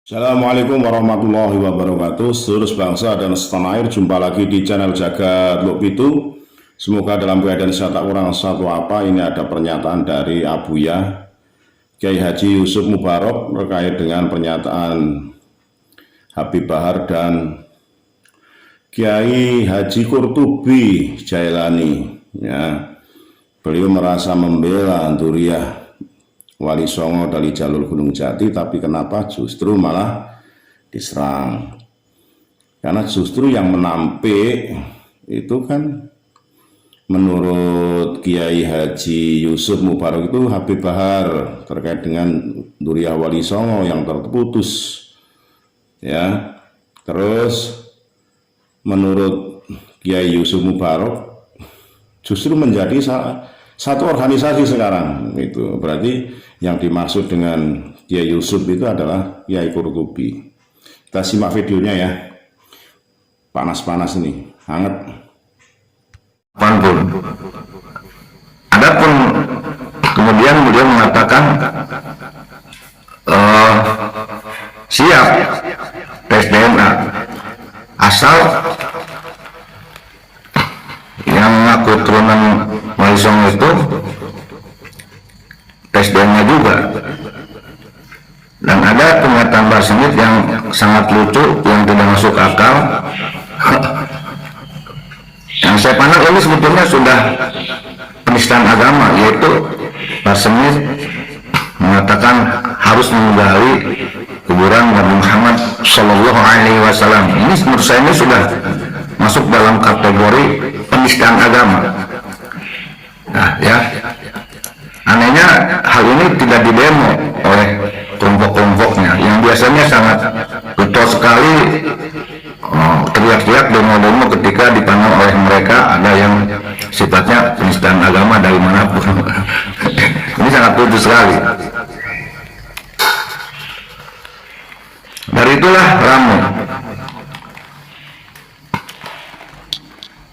Assalamualaikum warahmatullahi wabarakatuh. Seluruh bangsa dan setanah air, jumpa lagi di channel Jagat Luk Pitu. Semoga dalam keadaan sehat tak kurang satu apa. Ini ada pernyataan dari Abuya Kiai Haji Yusuf Mubarok terkait dengan pernyataan Habib Bahar dan Kiai Haji Qurtubi Jailani. Ya, beliau merasa membela Duriah Wali Songo dari jalur Gunung Jati, tapi kenapa justru malah diserang? Karena justru yang menampik itu kan menurut Kiai Haji Yusuf Mubarok itu Habib Bahar terkait dengan Duriah Wali Songo yang terputus. Ya, terus menurut Kiai Yusuf Mubarok justru menjadi satu organisasi sekarang. Itu berarti yang dimaksud dengan Kiai Yusuf itu adalah Kiai Qurtubi. Kita simak videonya ya. Panas-panas ini, hangat. Adapun kemudian beliau mengatakan siap tes DNA asal yang mengaku turunan Wali Songo itu tes DNA juga. Dan ada pernyataan Mbah Semit yang sangat lucu, yang tidak masuk akal. Yang saya pandang ini sebetulnya sudah penistaan agama, yaitu Mbah Semit mengatakan harus menggali kuburan Nabi Muhammad Shallallahu Alaihi Wasallam. Ini menurut saya ini sudah masuk dalam kategori penistaan agama. Nah, ya, anehnya hal ini tidak didemo oleh kelompok-kelompoknya yang biasanya sangat getol sekali, teriak-teriak demo-demo ketika dipandang oleh mereka ada yang sifatnya penistaan agama dari manapun. Ini sangat lucu sekali. Dari itulah ramai.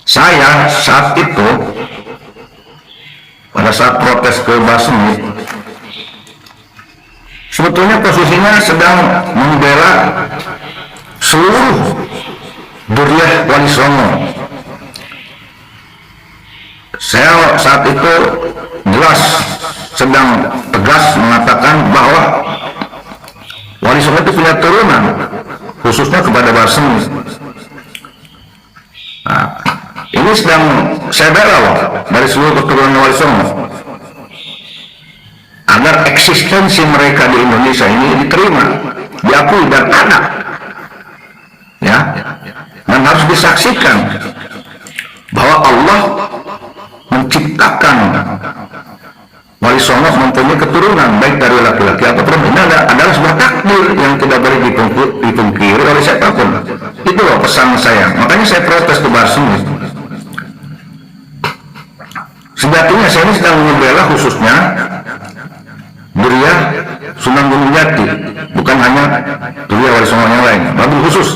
Saya saat itu pada saat protes ke Mbah Semit sebetulnya posisinya sedang membela seluruh Duriah Wali Songo. Saya saat itu jelas sedang tegas mengatakan bahwa Wali Songo itu punya turunan, khususnya kepada Mbah Semit. Nah, ini sedang saya bela loh, dari seluruh keturunan Wali Songo, agar eksistensi mereka di Indonesia ini diterima, diakui dan ada, ya, dan harus disaksikan bahwa Allah menciptakan Wali Songo mempunyai keturunan baik dari laki-laki atau perempuan. Ini adalah sebuah takdir yang tidak boleh dipungkiri oleh siapapun. Itu loh pesan saya. Makanya saya protes ke Mbah Semit. Sejatinya saya ini sedang membela khususnya Duriah Sunan Gunung Jati, bukan hanya Duriah Wali Songo yang lain, tapi khusus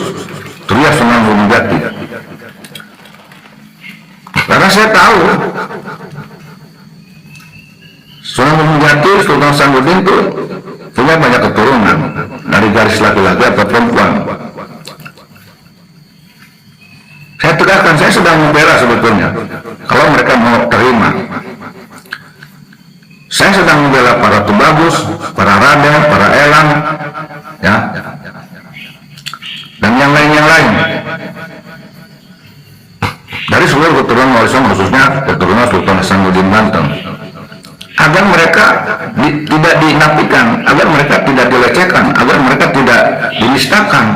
Duriah Sunan Gunung Jati. Karena saya tahu Sunan Gunung Jati, Sultan Hasanuddin itu punya banyak keturunan dari garis laki-laki atau perempuan. Saya tegaskan, saya sedang membela sebetulnya kalau mereka mau terima. Saya sedang membela para Tubagus, para Rada, para Elang, ya, dan yang lain dari seluruh keturunan Wali Songo, khususnya keturunan Sultan Hasanuddin Banten, agar mereka tidak dinafikan, agar mereka tidak dilecehkan, agar mereka tidak dinistakan,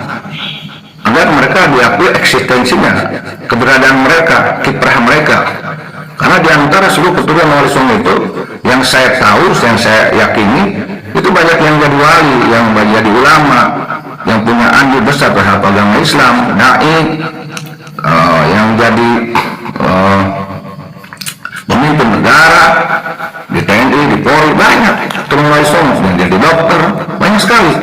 agar mereka diakui eksistensinya, keberadaan mereka, kiprah mereka. Karena di antara seluruh keturunan Wali Songo itu, yang saya tahu, yang saya yakini, itu banyak yang jadi wali, yang jadi ulama, yang punya andil besar terhadap agama Islam, dai, yang jadi pemimpin negara di TNI, di Polri, banyak keturunan Wali Songo yang jadi dokter, banyak sekali.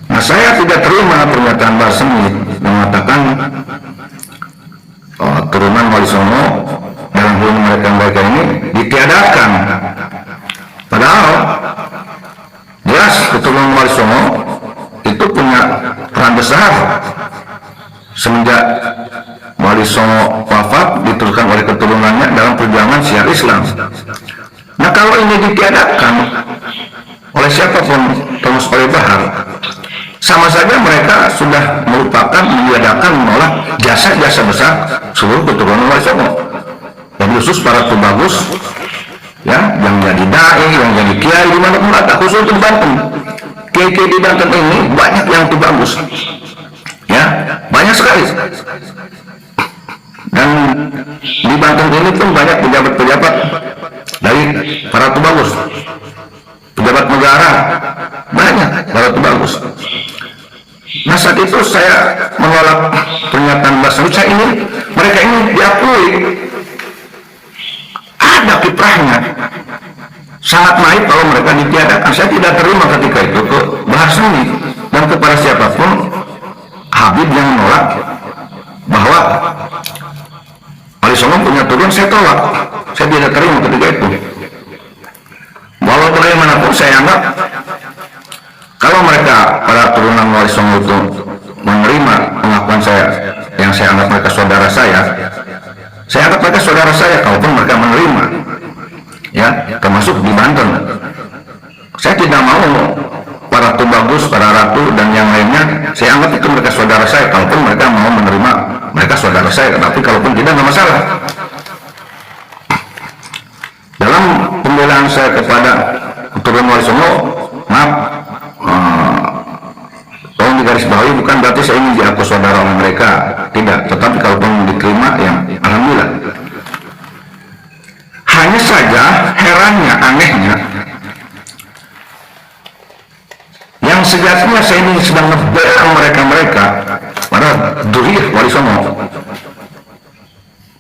Nah, saya tidak terima pernyataan Mbah Semit mengatakan turunan Wali Songo dalam hubungan mereka ini ditiadakan. Padahal jelas keturunan Wali Songo besar semenjak Wali Songo wafat, diteruskan oleh keturunannya dalam perjuangan syiar Islam. Nah, kalau ini ditiadakan oleh siapapun, termasuk oleh Bahar, sama saja mereka sudah melupakan, meniadakan, menolak jasa-jasa besar seluruh keturunan Wali Songo, dan khusus para tubagus, ya, yang jadi dai, yang jadi kiai di mana pun ada, khusus di Banten. Kiai-kiai di Banten ini banyak yang tubagus, ya, banyak sekali. Dan di Banten ini pun banyak pejabat-pejabat dari para tubagus, pejabat negara, banyak para tubagus. Nah, saat itu saya menolak pernyataan Basri. Saya ingin mereka ini diakui ada kiprahnya, sangat naik kalau mereka ditiadakan. Saya tidak terima ketika itu ke bahasa ini dan kepada siapapun Habib yang menolak bahwa Wali Songo punya turun, saya tolak. Saya tidak terima ketika itu. Walau bagaimanapun saya anggap kalau mereka para turunan Wali Songo itu menerima pengakuan saya, yang saya anggap mereka saudara saya anggap mereka saudara saya, kalaupun mereka menerima, ya, termasuk di Banten. Saya tidak mau para tubagus, para ratu dan yang lainnya, saya anggap itu mereka saudara saya, kalaupun mereka mau menerima mereka saudara saya, tapi kalaupun tidak, nggak masalah. Dalam pembelaan saya kepada keturunan Wali Songo, maaf, tolong digarisbawahi, bukan berarti saya ingin diaku saudara oleh mereka, tidak, tetapi kalaupun diterima, ya alhamdulillah. Hanya saja herannya, anehnya, yang sejatinya saya ini sedang membela mereka para duriyah Wali Songo,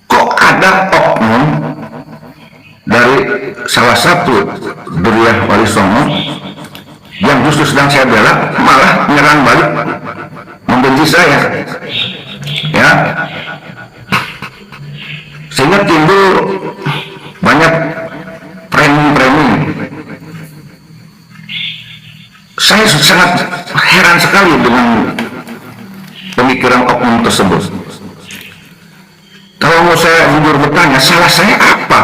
kok ada oknum dari salah satu duriyah Wali Songo yang justru sedang saya bela malah menyerang balik, membenci saya, ya, sehingga timbul banyak framing. Saya sangat heran sekali dengan pemikiran oknum tersebut. Kalau mau saya jujur bertanya, salah saya apa?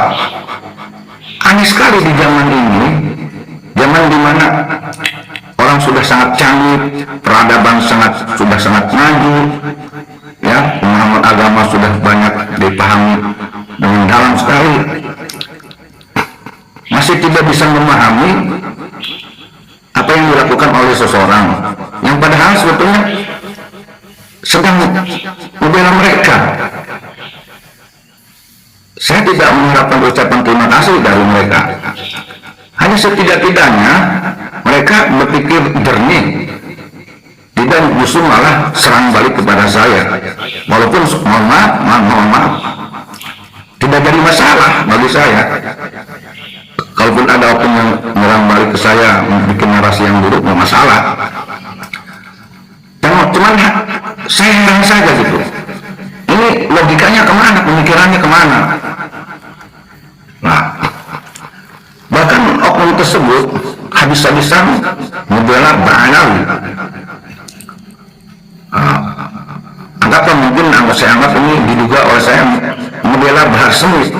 Aneh sekali di zaman ini, zaman dimana orang sudah sangat canggih, peradaban sudah sangat maju, ya, pemahaman agama sudah banyak dipahami dengan dalam sekali, masih tidak bisa memahami apa yang dilakukan oleh seseorang yang padahal sebetulnya sedang membela mereka. Saya tidak mengharapkan ucapan terima kasih dari mereka, hanya setidak-tidaknya mereka berpikir jernih, tidak justru malah serang balik kepada saya, walaupun mohon maaf, tidak jadi masalah bagi saya. Kalaupun ada oknum yang menyerang balik ke saya, membuat narasi yang buruk, nggak masalah. Cuman saya heran saja gitu. Ini logikanya kemana, pemikirannya kemana? Nah, bahkan oknum tersebut habis-habisan membela Ba'alawi. Anggaplah mungkin saya anggap ini diduga oleh saya membela Bahar Smith.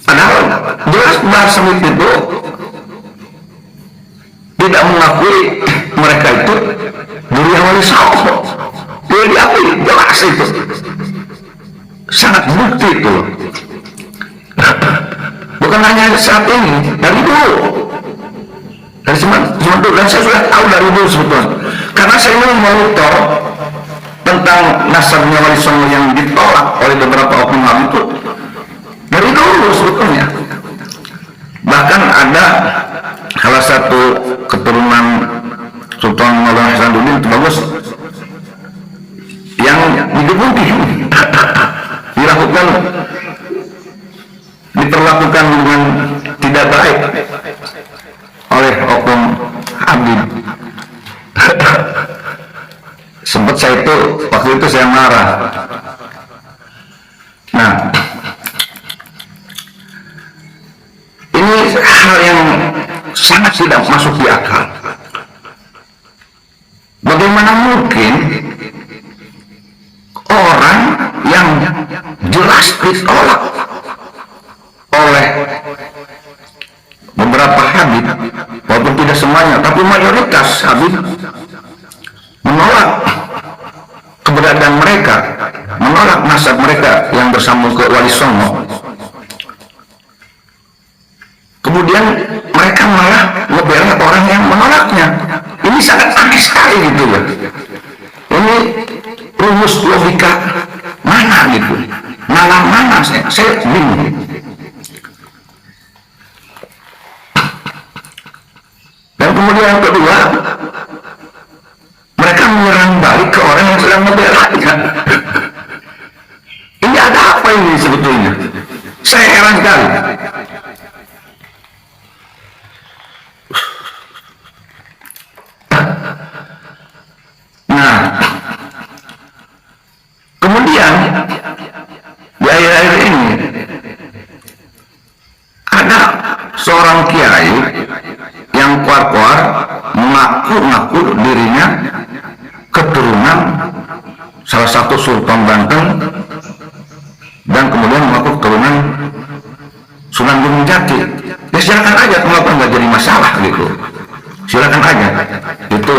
Padahal jelas Bahar Smith itu tidak mengakui mereka itu duriyah Wali Songo. Dia diakui, jelas itu, sangat bukti itu. Bukan hanya saat ini, dari dulu, dari dulu, dan saya sudah tahu dari dulu sebetulnya. Karena saya ingin memonitor tentang nasabnya Wali Songo yang ditolak oleh beberapa oknum itu dari dulu sebetulnya. Bahkan ada salah satu keturunan Sultan Maulana Hasanuddin itu bagus yang digebuki, diperlakukan dengan tidak baik oleh oknum Habib. Sempat waktu itu saya marah. Nah, ini hal yang sangat tidak masuk di akal. Mana mungkin orang yang jelas ditolak oleh beberapa Habib, walaupun tidak semuanya, tapi mayoritas Habib menolak keberadaan mereka, menolak nasab mereka yang bersambung ke Wali Songo. Kemudian mereka malah ngebela orang yang menolaknya. Ini sangat aneh sekali gitu ya. Ini rumus logika mana gitu, nalar mana, saya bingung. Dan kemudian yang kedua, mereka menyerang balik ke orang yang sedang membelanya. Ini ada apa ini sebetulnya? Saya heran sekali. Nah, kemudian di akhir-akhir ini ada seorang kiai yang keluar mengaku dirinya keturunan salah satu Sultan Banten dan kemudian mengaku keturunan Sunan Gunung Jati. Ya silakan aja, kenapa nggak jadi masalah gitu? Silakan aja, itu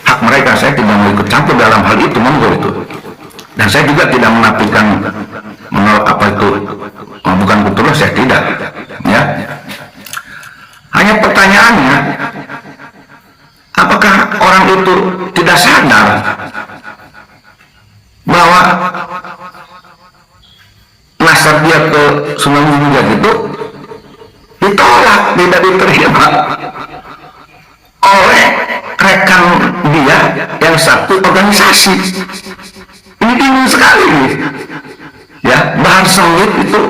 hak mereka. Saya tidak mau ikut campur dalam hal itu, monggo itu. Dan saya juga tidak menafikan menolak apa itu bukan keturunan, saya tidak. Ya. Hanya pertanyaannya, apakah orang itu tidak sadar bahwa nasab dia ke Sunan Gunung Jati itu ditolak, tidak diterima oleh rekan dia yang satu organisasi. Ini bingung sekali nih. Ya, Bahar Smith itu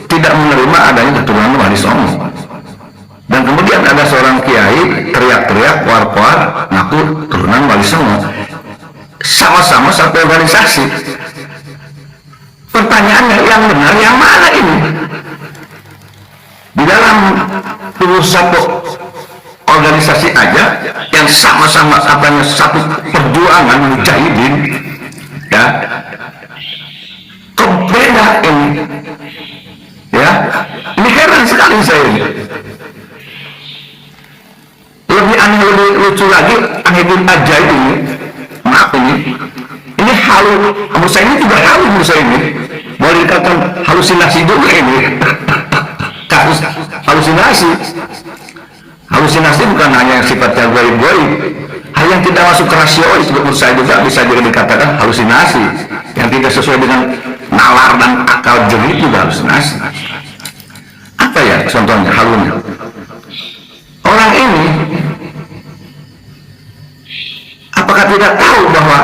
tidak menerima adanya keturunan Wali Songo. Dan kemudian ada seorang kiai teriak-teriak, war-war, ngaku turunan Wali Songo. Sama-sama satu organisasi. Pertanyaannya, yang benar yang mana ini? Di dalam tubuh satu organisasi aja yang sama-sama katanya satu perjuangan mujahidin, ya, kok beda ini? Ya, ini heran sekali saya ini. Lebih aneh, lebih lucu lagi, anehin aja ini, maaf ini halu, menurut saya ini juga halu, menurut saya ini boleh dikatakan halusinasi juga ini. Kasus halusinasi bukan hanya yang sifatnya goib-goib, hal yang tidak masuk ke rasio itu menurut saya juga bisa juga dikatakan halusinasi, yang tidak sesuai dengan nalar dan akal jernih juga halusinasi. Apa ya contohnya halunya? Orang ini apakah tidak tahu bahwa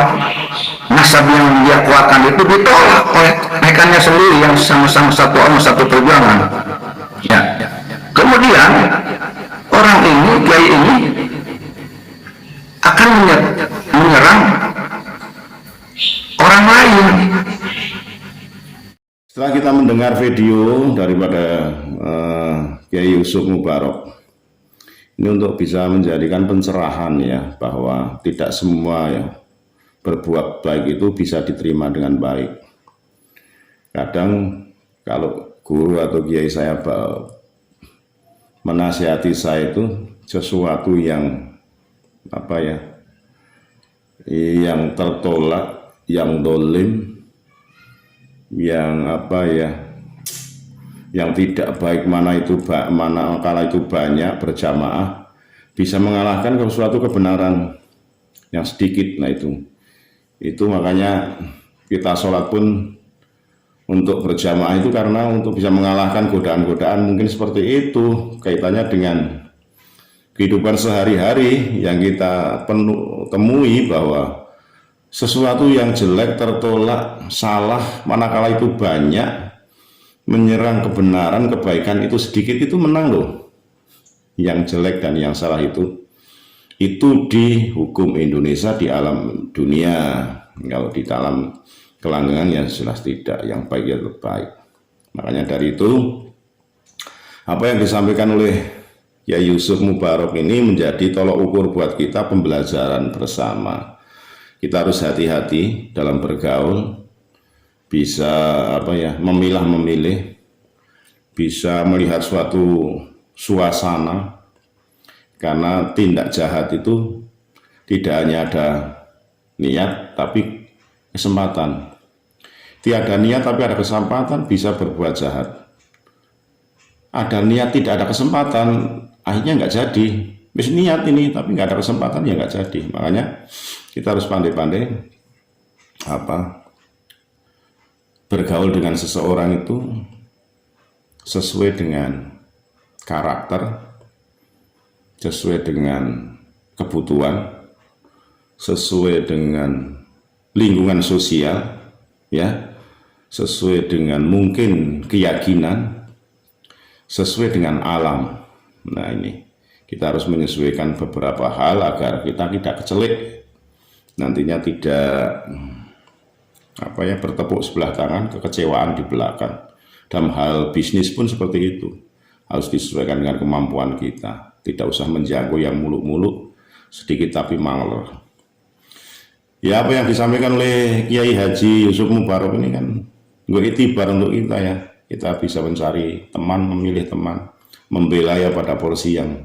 nasab yang dia keluarkan itu ditolak oleh rekannya sendiri yang sama-sama satu orang, satu perjuangan? Ya. Kemudian orang ini, kiai ini akan menyerang orang lain. Setelah kita mendengar video daripada Kiai Yusuf Mubarok, ini untuk bisa menjadikan pencerahan ya, bahwa tidak semua ya berbuat baik itu bisa diterima dengan baik. Kadang kalau guru atau kiai saya menasihati saya itu sesuatu yang apa ya, yang tertolak, yang dolim, yang apa ya, yang tidak baik, mana kala itu banyak berjamaah bisa mengalahkan suatu kebenaran yang sedikit. Nah itu makanya kita sholat pun untuk berjamaah itu karena untuk bisa mengalahkan godaan-godaan mungkin seperti itu, kaitannya dengan kehidupan sehari-hari yang kita temui bahwa sesuatu yang jelek, tertolak, salah, manakala itu banyak, menyerang kebenaran, kebaikan itu sedikit, itu menang loh. Yang jelek dan yang salah itu dihukum Indonesia di alam dunia. Kalau di dalam kelanggengan ya jelas tidak, yang baik ya tetap baik. Makanya dari itu apa yang disampaikan oleh Kiai Yusuf Mubarok ini menjadi tolok ukur buat kita, pembelajaran bersama. kita harus hati-hati dalam bergaul, bisa memilah-memilih, bisa melihat suatu suasana, karena tindak jahat itu tidak hanya ada niat tapi kesempatan. Tiada niat tapi ada kesempatan, bisa berbuat jahat. Ada niat tidak ada kesempatan, akhirnya nggak jadi. Bis niat ini tapi nggak ada kesempatan, ya nggak jadi. Makanya kita harus pandai-pandai bergaul dengan seseorang itu sesuai dengan karakter, sesuai dengan kebutuhan, sesuai dengan lingkungan sosial, ya, sesuai dengan mungkin keyakinan, sesuai dengan alam. Nah, ini kita harus menyesuaikan beberapa hal agar kita tidak kecelik, nantinya tidak bertepuk sebelah tangan, kekecewaan di belakang. Dalam hal bisnis pun seperti itu, harus disesuaikan dengan kemampuan kita, tidak usah menjago yang muluk-muluk, sedikit tapi mangler. Ya, apa yang disampaikan oleh Kiai Haji Yusuf Mubarak ini kan gue itibar untuk kita, ya. Kita bisa mencari teman, memilih teman, membela ya pada porsi yang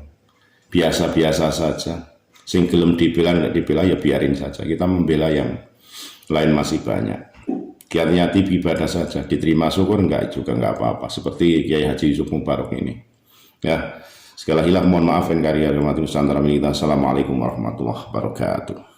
biasa-biasa saja. Sing gelem dibela, tidak dibela ya biarin saja. Kita membela yang lain masih banyak. Kiatnya ibadah saja, diterima syukur enggak juga enggak apa-apa. Seperti Kiai Haji Yusuf Mubarak ini. Ya, sekali lagi mohon maaf dan karya Nusantara Militer. Assalamualaikum warahmatullahi wabarakatuh.